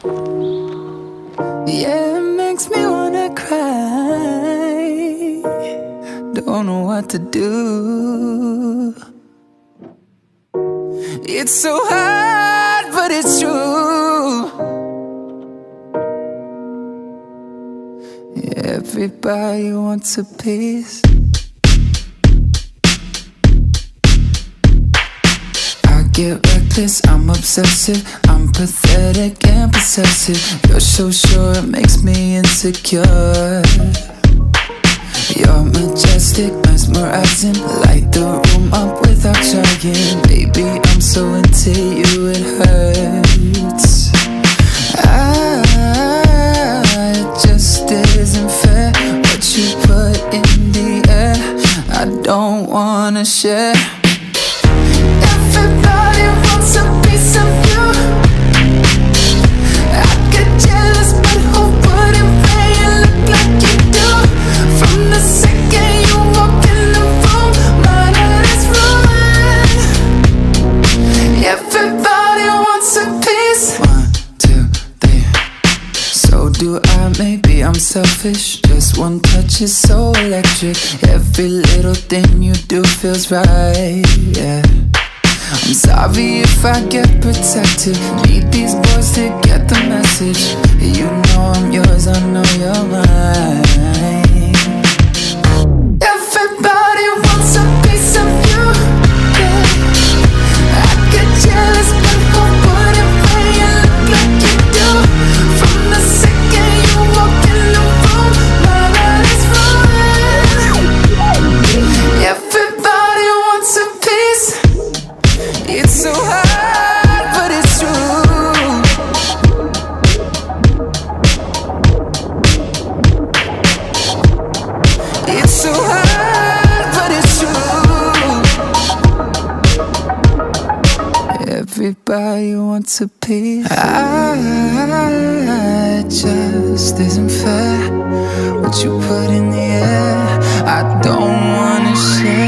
Yeah, it makes me wanna cry. Don't know what to do. It's so hard, but it's true. Everybody wants a piece. I get reckless, I'm obsessive, I'm pathetic and possessive. You're so sure it makes me insecure. You're majestic, mesmerizing, light the room up without trying. Baby, I'm so into you, it hurts. It just isn't fair what you put in the air. I don't wanna share. Everybody wants a piece of you. I get jealous, but who wouldn't make you look like you do? From the second you walk in the room, my heart is ruined. Everybody wants a piece. 1, 2, 3. So do I, maybe I'm selfish. Just one touch is so electric. Every little thing you do feels right, yeah. I'm sorry if I get protected. Need these boys to get the message. You know I'm yours, I know you're mine. Everybody wants a piece of you, yeah. I get jealous, but who wouldn't make you look like you do? From the second you walk in the room, my heart is ruined. Everybody wants a piece. It's so hard, but it's true. It's so hard, but it's true. Everybody wants a piece. It just isn't fair what you put in the air. I don't wanna share.